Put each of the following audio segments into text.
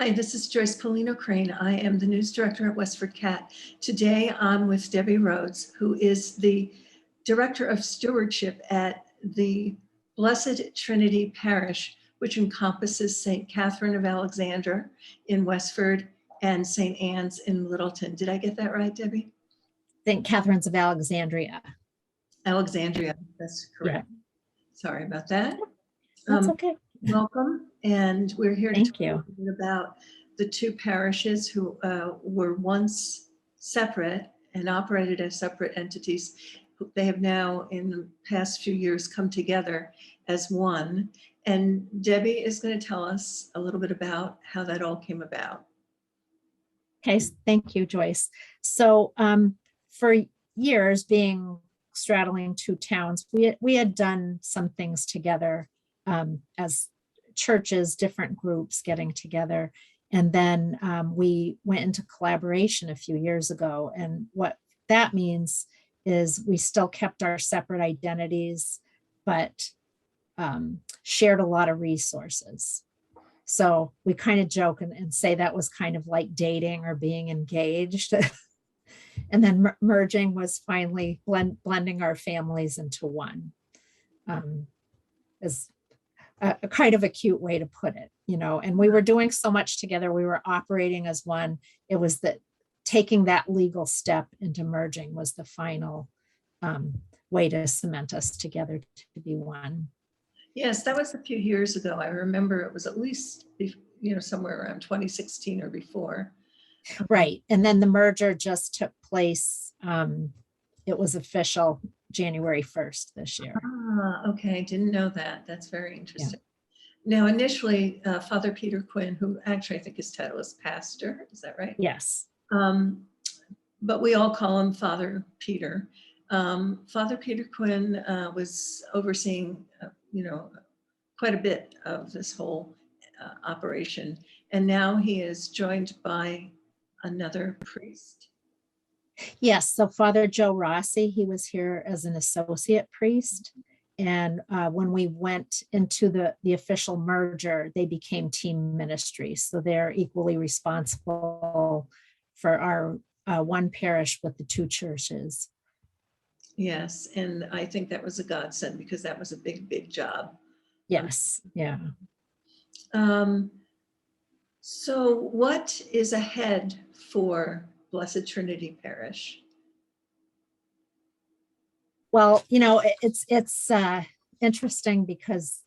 Hi, this is Joyce Polino Crane. I am the news director at WestfordCAT. Today I'm with Debbie Rhodes, who is the director of stewardship at the Blessed Trinity Parish, which encompasses St. Catherine of Alexandria in Westford and St. Anne's in Littleton. Did I get that right, Debbie? St. Catherine's of Alexandria. Alexandria, that's correct. Yeah. Sorry about that. That's okay. Welcome, and we're here to Thank talk you. about the two parishes who were once separate and operated as separate entities. They have now, in the past few years, come together as one. And Debbie is going to tell us a little bit about how that all came about. Okay, thank you, Joyce. So for years, being straddling two towns, we had done some things together as churches, different groups getting together. And then we went into collaboration a few years ago. And what that means is we still kept our separate identities, but shared a lot of resources. So we kind of joke and say that was kind of like dating or being engaged. And then merging was finally blending our families into one. Is a kind of a cute way to put it, you know, and we were doing so much together. We were operating as one. It was that taking that legal step into merging was the final way to cement us together to be one. Yes, that was a few years ago. I remember it was at least, somewhere around 2016 or before. Right. And then the merger just took place. It was official January 1st this year. Ah, okay. Didn't know that. That's very interesting. Yeah. Now, initially, Father Peter Quinn, who actually I think his title is pastor, is that right? Yes. But we all call him Father Peter. Father Peter Quinn was overseeing, quite a bit of this whole operation. And now he is joined by another priest. Yes, so Father Joe Rossi, he was here as an associate priest. And when we went into the official merger, they became team ministries. So they're equally responsible for our one parish with the two churches. Yes, and I think that was a godsend because that was a big, big job. Yes, yeah. So what is ahead for Blessed Trinity Parish? Well, it's interesting because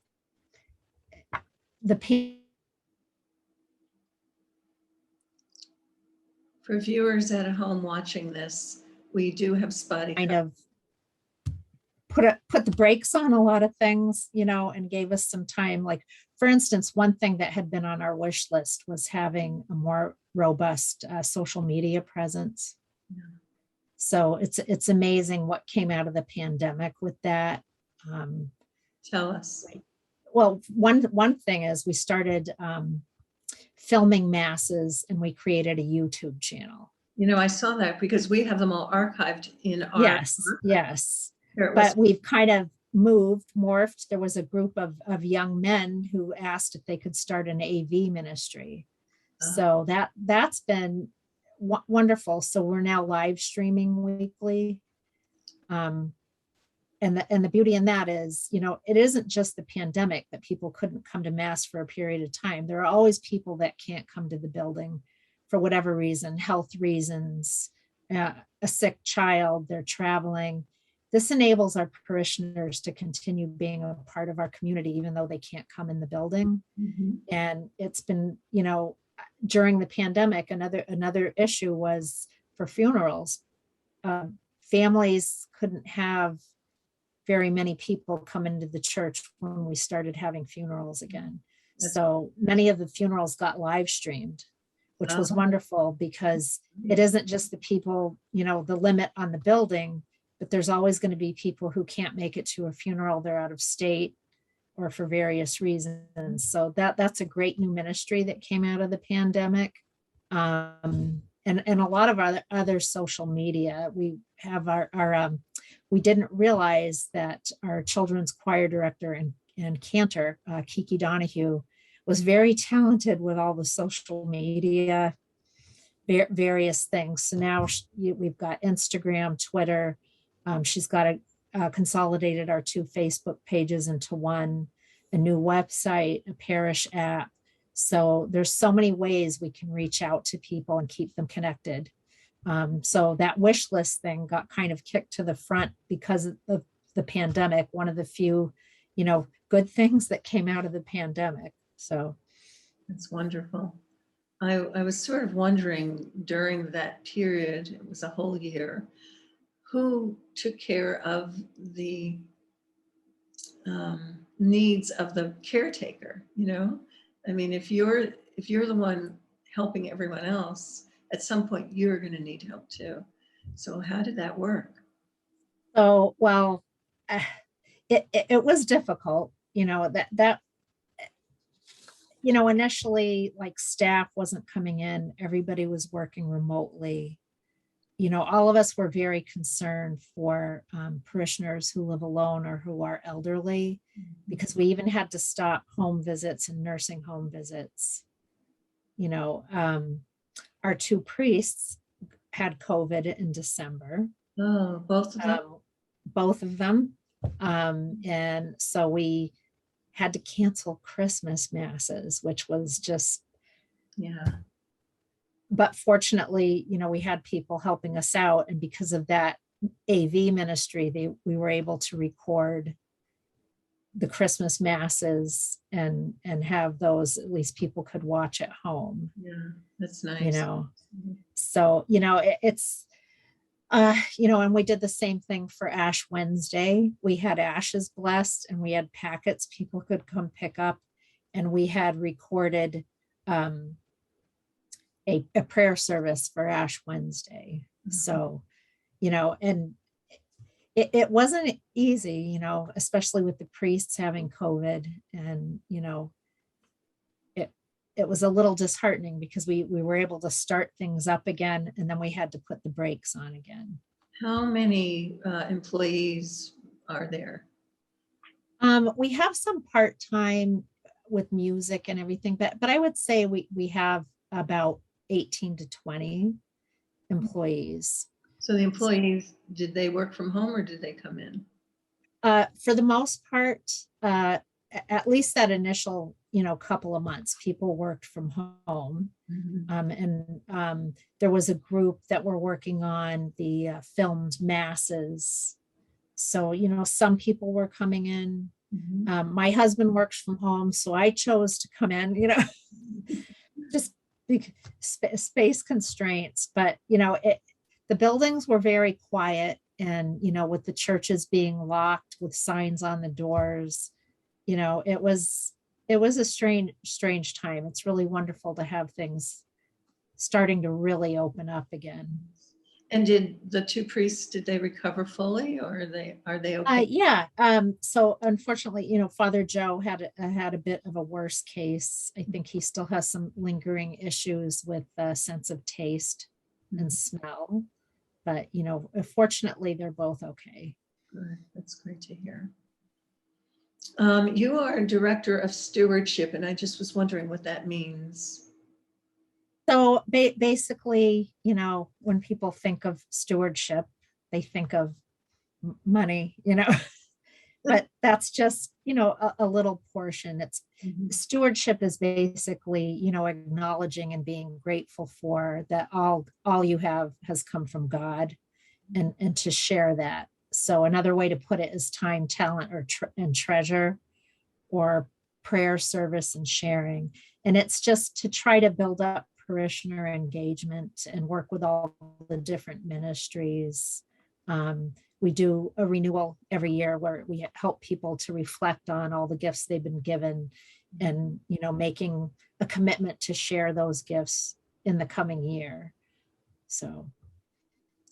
for viewers at home watching this, we do have spotty kind of put the brakes on a lot of things, and gave us some time. Like, for instance, one thing that had been on our wish list was having a more robust social media presence. Yeah. So it's amazing what came out of the pandemic with that. Tell us. Well, one thing is we started filming masses, and we created a YouTube channel. I saw that because we have them all archived in our Yes. But we've kind of morphed. There was a group of young men who asked if they could start an AV ministry. So that's been wonderful. So we're now live streaming weekly. And the beauty in that is, it isn't just the pandemic that people couldn't come to mass for a period of time. There are always people that can't come to the building for whatever reason, health reasons, a sick child, they're traveling. This enables our parishioners to continue being a part of our community, even though they can't come in the building. Mm-hmm. And it's been, during the pandemic, another issue was for funerals. Families couldn't have very many people come into the church when we started having funerals again. So many of the funerals got live streamed, which was wonderful because it isn't just the people, the limit on the building, but there's always going to be people who can't make it to a funeral. They're out of state or for various reasons. So that's a great new ministry that came out of the pandemic. And a lot of our other social media, we have we didn't realize that our children's choir director and cantor, Kiki Donahue, was very talented with all the social media, various things. So now we've got Instagram, Twitter. She's got consolidated our 2 Facebook pages into one, a new website, a parish app. So there's so many ways we can reach out to people and keep them connected. So that wish list thing got kind of kicked to the front because of the pandemic, one of the few, good things that came out of the pandemic. So that's wonderful. I was sort of wondering during that period, it was a whole year, who took care of the needs of the caretaker, I mean, if you're the one helping everyone else, at some point you're going to need help too. So how did that work? So, well, it was difficult, initially, like, staff wasn't coming in, everybody was working remotely. All of us were very concerned for parishioners who live alone or who are elderly, because we even had to stop home visits and nursing home visits. Our 2 priests had COVID in December. Oh, both of them? Both of them. And so we had to cancel Christmas masses, which was just, yeah. But fortunately, we had people helping us out. And because of that AV ministry, we were able to record the Christmas masses and have those, at least people could watch at home. Yeah, that's nice. So, it's, and we did the same thing for Ash Wednesday. We had ashes blessed and we had packets people could come pick up, and we had recorded a prayer service for Ash Wednesday. Mm-hmm. So, and it wasn't easy, especially with the priests having COVID, and, it was a little disheartening because we were able to start things up again, and then we had to put the brakes on again. How many employees are there? We have some part-time with music and everything, but I would say we have about 18 to 20 employees. So the employees, did they work from home or did they come in? For the most part, at least that initial, couple of months, people worked from home. Mm-hmm. And there was a group that were working on the filmed masses. So, some people were coming in. Mm-hmm. My husband works from home, so I chose to come in, just space constraints. But, the buildings were very quiet, and, with the churches being locked with signs on the doors, it was a strange time. It's really wonderful to have things starting to really open up again. And did the 2 priests, did they recover fully, or are they okay? Yeah. So unfortunately, Father Joe had a bit of a worse case. I think he still has some lingering issues with sense of taste and smell, but fortunately they're both okay. Good. That's great to hear. You are director of stewardship, and I just was wondering what that means. So basically, when people think of stewardship, they think of money, but that's just, a little portion. It's stewardship is basically, acknowledging and being grateful for that all you have has come from God, and to share that. So another way to put it is time, talent, and treasure, or prayer, service, and sharing. And it's just to try to build up parishioner engagement and work with all the different ministries. We do a renewal every year where we help people to reflect on all the gifts they've been given, and, making a commitment to share those gifts in the coming year. So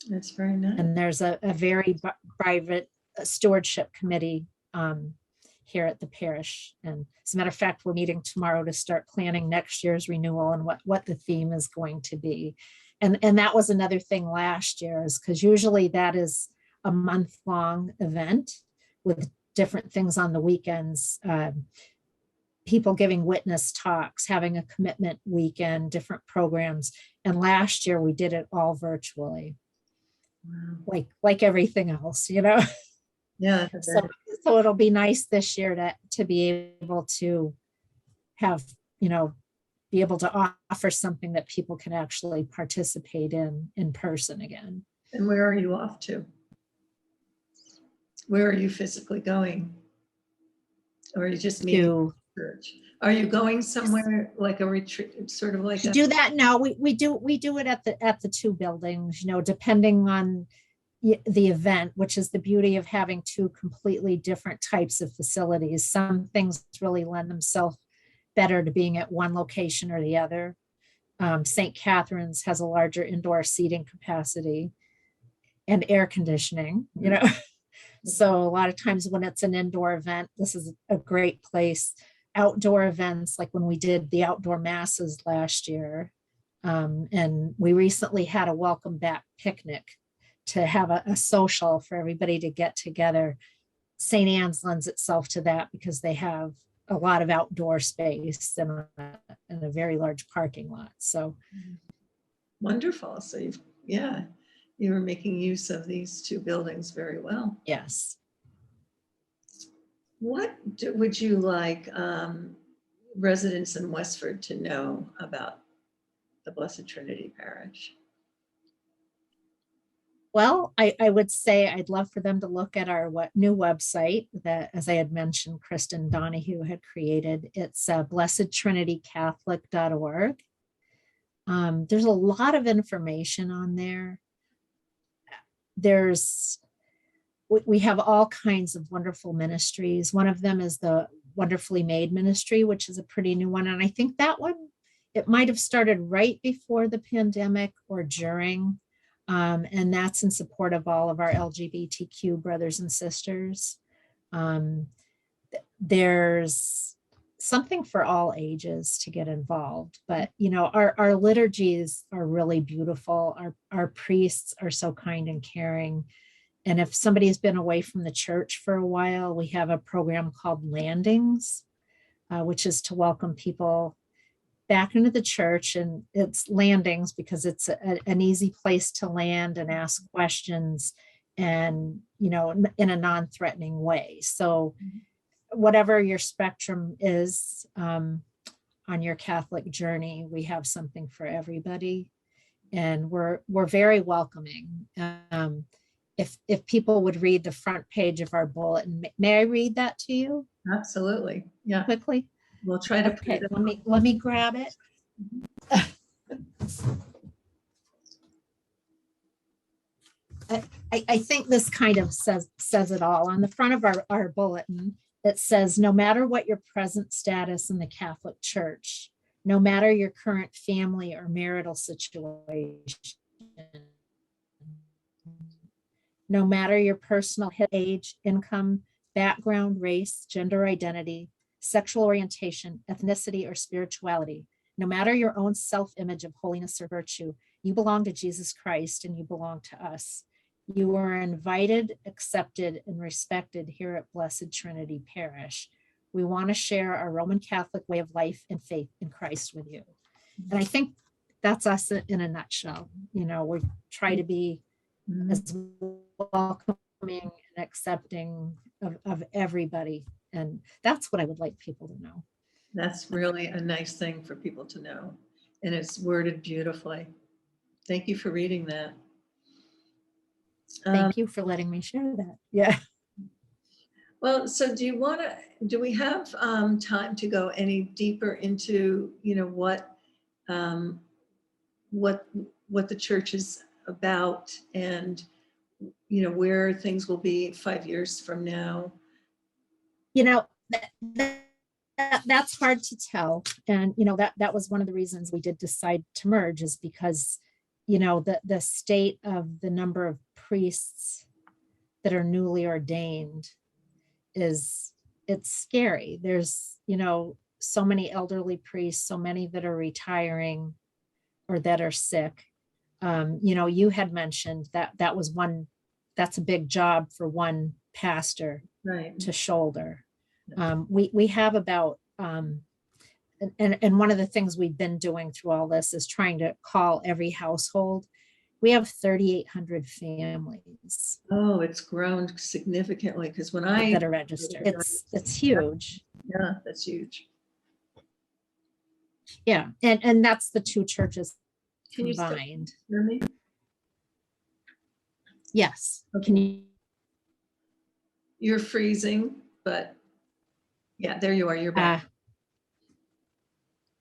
that's very nice. And there's a very private stewardship committee here at the parish. And as a matter of fact, we're meeting tomorrow to start planning next year's renewal and what the theme is going to be. And that was another thing last year, is because usually that is a month-long event with different things on the weekends. people giving witness talks, having a commitment weekend, different programs. And last year we did it all virtually. Wow. Like everything else, you know? Yeah. So it'll be nice this year to be able to have, you know, be able to offer something that people can actually participate in person again. And where are you off to? Where are you physically going? Or are you just meeting church? Are you going somewhere like a retreat, sort of like to do that? No, we do it at the two buildings, you know, depending on the event, which is the beauty of having two completely different types of facilities. Some things really lend themselves better to being at one location or the other. St. Catherine's has a larger indoor seating capacity and air conditioning, you know. So a lot of times when it's an indoor event, this is a great place. Outdoor events, like when we did the outdoor masses last year, and we recently had a welcome back picnic to have a social for everybody to get together. St. Anne's lends itself to that because they have a lot of outdoor space and a very large parking lot. So wonderful. So you were making use of these two buildings very well. Yes. What would you like residents in Westford to know about the Blessed Trinity Parish? Well, I would say I'd love for them to look at our new website that, as I had mentioned, Kristen Donahue had created. It's blessedtrinitycatholic.org. There's a lot of information on there. We have all kinds of wonderful ministries. One of them is the Wonderfully Made ministry, which is a pretty new one. And I think that one, it might have started right before the pandemic or during. And that's in support of all of our LGBTQ brothers and sisters. There's something for all ages to get involved, but you know, our liturgies are really beautiful. Our priests are so kind and caring. And if somebody's been away from the church for a while, we have a program called Landings, which is to welcome people back into the church. And it's landings because it's an easy place to land and ask questions, and, you know, in a non-threatening way. So whatever your spectrum is on your Catholic journey, we have something for everybody. And we're very welcoming. If people would read the front page of our bulletin, may I read that to you? Absolutely. Yeah. Quickly. We'll try to. Okay, let me grab it. I think this kind of says it all. On the front of our bulletin, it says, no matter what your present status in the Catholic Church, no matter your current family or marital situation, no matter your personal age, income, background, race, gender identity, sexual orientation, ethnicity, or spirituality, no matter your own self-image of holiness or virtue, you belong to Jesus Christ and you belong to us. You are invited, accepted, and respected here at Blessed Trinity Parish. We want to share our Roman Catholic way of life and faith in Christ with you. And I think that's us in a nutshell. You know, we try to be as welcoming and accepting of everybody. And that's what I would like people to know. That's really a nice thing for people to know. And it's worded beautifully. Thank you for reading that. Thank you for letting me share that. Yeah. Well, so do we have time to go any deeper into, you know, what the church is about, and, you know, where things will be 5 years from now? You know, that's hard to tell. And, you know, that was one of the reasons we did decide to merge, is because, you know, the state of the number of priests that are newly ordained it's scary. There's, you know, so many elderly priests, so many that are retiring or that are sick. You know, you had mentioned that's a big job for one pastor, right, to shoulder. We have about and one of the things we've been doing through all this is trying to call every household. We have 3,800 families. Oh, it's grown significantly because when that are registered. It's huge. Yeah, that's huge. Yeah, and that's the two churches Can you combined. hear me? Yes. Okay. Can you? You're freezing, but yeah, there you are. You're back.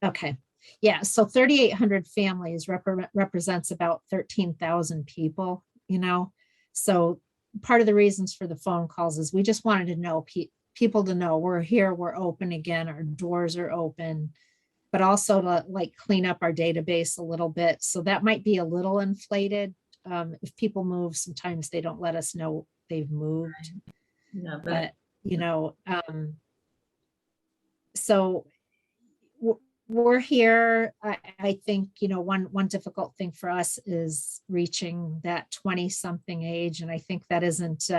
Okay. Yeah. So 3,800 families represents about 13,000 people, you know. So part of the reasons for the phone calls is we just wanted to know people to know we're here, we're open again, our doors are open, but also to like clean up our database a little bit. So that might be a little inflated. If people move, sometimes they don't let us know they've moved. Yeah, but you know, so we're here. I think, you know, one difficult thing for us is reaching that 20 something age. And I think that isn't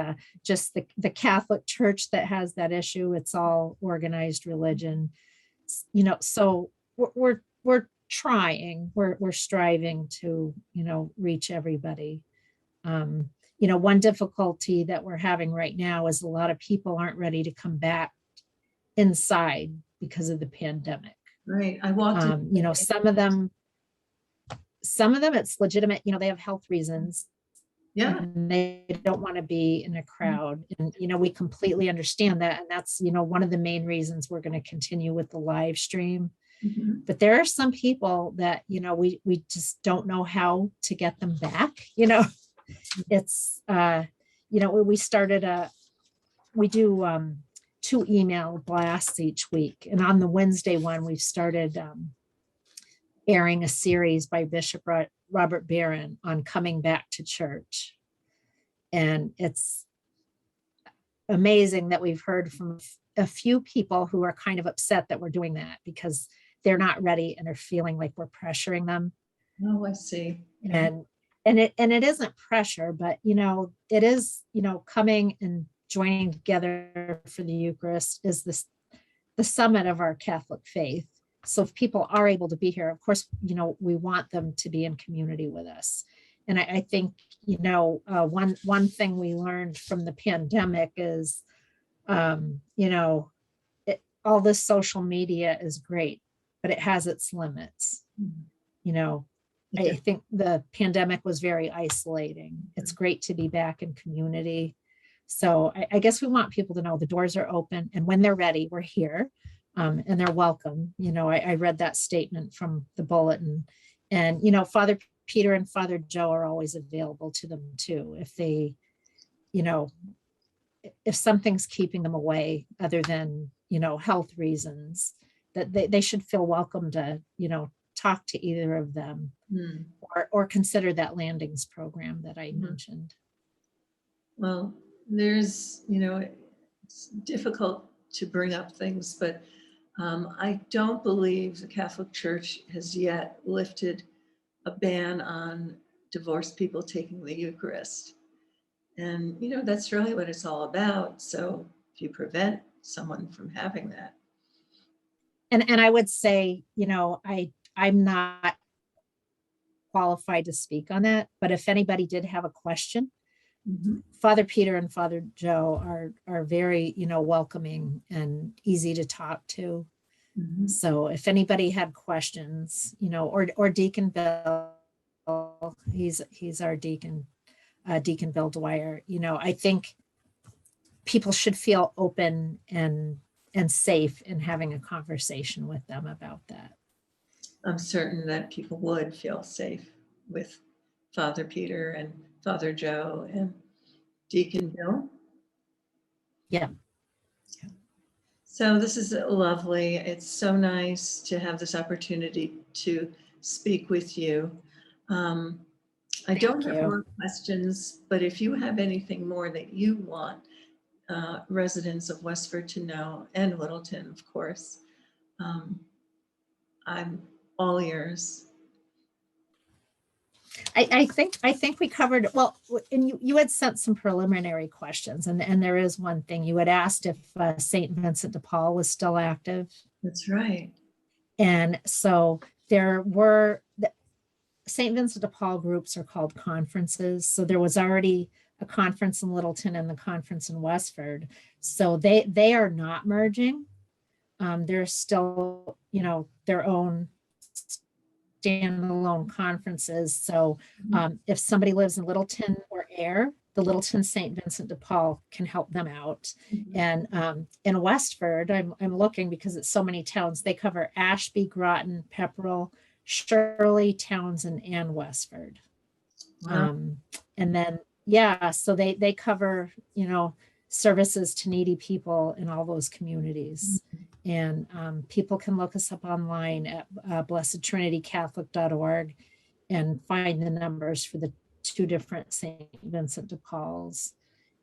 just the Catholic Church that has that issue. It's all organized religion, you know, so we're trying, we're striving to, you know, reach everybody. You know, one difficulty that we're having right now is a lot of people aren't ready to come back inside because of the pandemic. Right. I walked in. You know, some of them it's legitimate, you know, they have health reasons. Yeah. And they don't want to be in a crowd. And, you know, we completely understand that. And that's, you know, one of the main reasons we're going to continue with the live stream. Mm-hmm. But there are some people that, you know, we just don't know how to get them back. You know, it's, you know, we do 2 email blasts each week. And on the Wednesday one, we've started airing a series by Bishop Robert Barron on coming back to church. And it's amazing that we've heard from a few people who are kind of upset that we're doing that because they're not ready and are feeling like we're pressuring them. Oh, I see. Yeah. And it isn't pressure, but, you know, it is, you know, coming and joining together for the Eucharist is the summit of our Catholic faith. So if people are able to be here, of course, you know, we want them to be in community with us. And I think, you know, one thing we learned from the pandemic is, you know, all this social media is great, but it has its limits. Mm-hmm. You know, I think the pandemic was very isolating. It's great to be back in community. So I guess we want people to know the doors are open, and when they're ready, we're here, and they're welcome. You know, I read that statement from the bulletin, and, you know, Father Peter and Father Joe are always available to them too. If they, you know, if something's keeping them away other than, you know, health reasons, that they should feel welcome to, you know, talk to either of them or consider that landings program that I mentioned. Well, there's, you know, it's difficult to bring up things, but I don't believe the Catholic Church has yet lifted a ban on divorced people taking the Eucharist. And, you know, that's really what it's all about. So if you prevent someone from having that. And I would say, you know, I'm not qualified to speak on that, but if anybody did have a question, Father Peter and Father Joe are very, you know, welcoming and easy to talk to. So if anybody had questions, you know, or Deacon Bill, he's our deacon, Deacon Bill Dwyer, you know, I think people should feel open and safe in having a conversation with them about that. I'm certain that people would feel safe with Father Peter and Father Joe and Deacon Bill. Yeah. So this is lovely. It's so nice to have this opportunity to speak with you. I don't have more questions, but if you have anything more that you want residents of Westford to know, and Littleton, of course, I'm all ears. I think we covered, well, and you had sent some preliminary questions, and there is one thing you had asked if St. Vincent de Paul was still active. That's right. And so there were St. Vincent de Paul groups are called conferences. So there was already a conference in Littleton and the conference in Westford. So they are not merging. They're still, their own standalone conferences. So if somebody lives in Littleton or Ayr, the Littleton St. Vincent de Paul can help them out. And in Westford, I'm looking because it's so many towns. They cover Ashby, Groton, Pepperell, Shirley, Townsend, and Westford. Wow. And then, yeah, so they cover, services to needy people in all those communities. And people can look us up online at blessedtrinitycatholic.org and find the numbers for the two different St. Vincent de Paul's.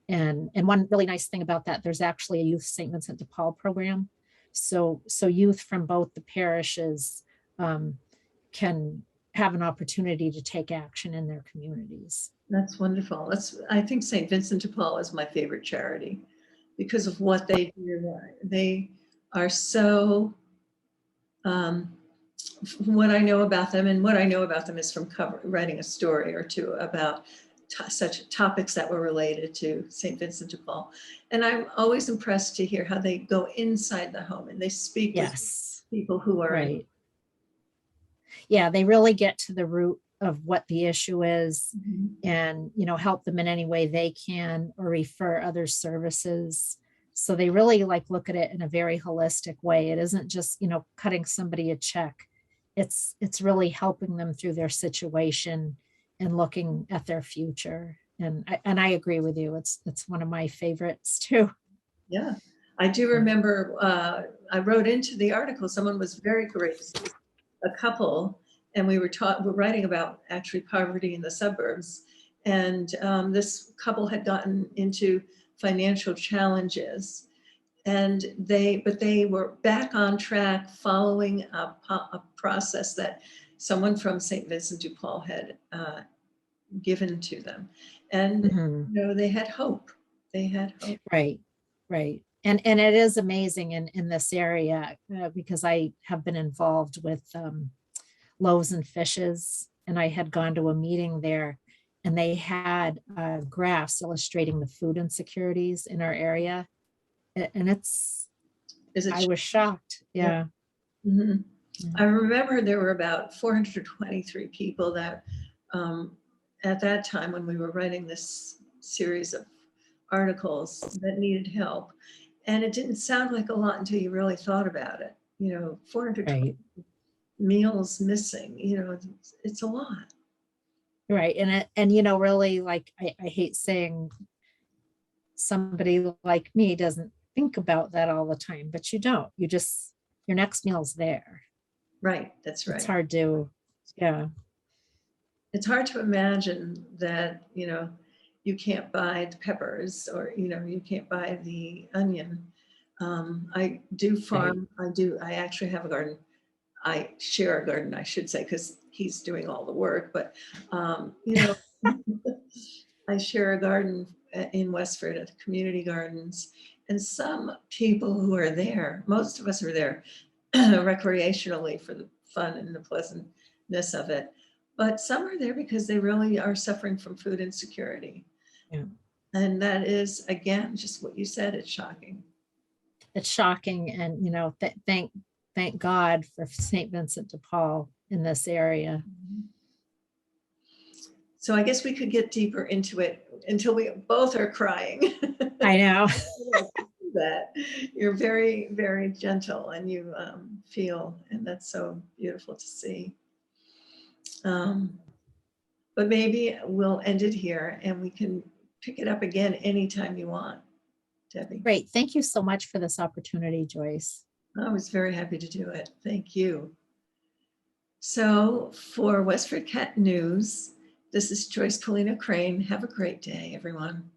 And one really nice thing about that, there's actually a youth St. Vincent de Paul program. So youth from both the parishes can have an opportunity to take action in their communities. That's wonderful. I think St. Vincent de Paul is my favorite charity because of what they do. They are so, what I know about them, and what I know about them is from writing a story or two about such topics that were related to St. Vincent de Paul. And I'm always impressed to hear how they go inside the home and they speak with people who are right. Yeah, they really get to the root of what the issue is and, help them in any way they can or refer other services. So they really look at it in a very holistic way. It isn't just, cutting somebody a check. It's really helping them through their situation and looking at their future. And I agree with you. It's one of my favorites too. Yeah, I do remember I wrote into the article, someone was very courageous, a couple, and we're writing about actually poverty in the suburbs. And this couple had gotten into financial challenges and they were back on track following a process that someone from St. Vincent de Paul had given to them. And, they had hope. They had hope. Right. And it is amazing in this area because I have been involved with Loaves and Fishes, and I had gone to a meeting there, and they had graphs illustrating the food insecurities in our area, and I was shocked. Yeah. Mm-hmm. I remember there were about 423 people that at that time when we were writing this series of articles that needed help. And it didn't sound like a lot until you really thought about it. 420 meals missing, it's a lot. Right. And really, I hate saying somebody like me doesn't think about that all the time, but you don't. You just, your next meal's there. Right. That's right. It's hard to, yeah. It's hard to imagine that, you can't buy the peppers or, you can't buy the onion. I do farm. Right. I actually have a garden. I share a garden, I should say, because he's doing all the work, but, I share a garden in Westford at the community gardens, and some people who are there, most of us are there recreationally for the fun and the pleasantness of it. But some are there because they really are suffering from food insecurity. Yeah. And that is, again, just what you said, it's shocking. It's shocking. And, thank God for St. Vincent de Paul in this area. So I guess we could get deeper into it until we both are crying. I know. That you're very, very gentle and you feel, and that's so beautiful to see. But maybe we'll end it here and we can pick it up again anytime you want, Debbie. Great. Thank you so much for this opportunity, Joyce. I was very happy to do it. Thank you. So for WestfordCAT News, this is Joyce Polina Crane. Have a great day, everyone.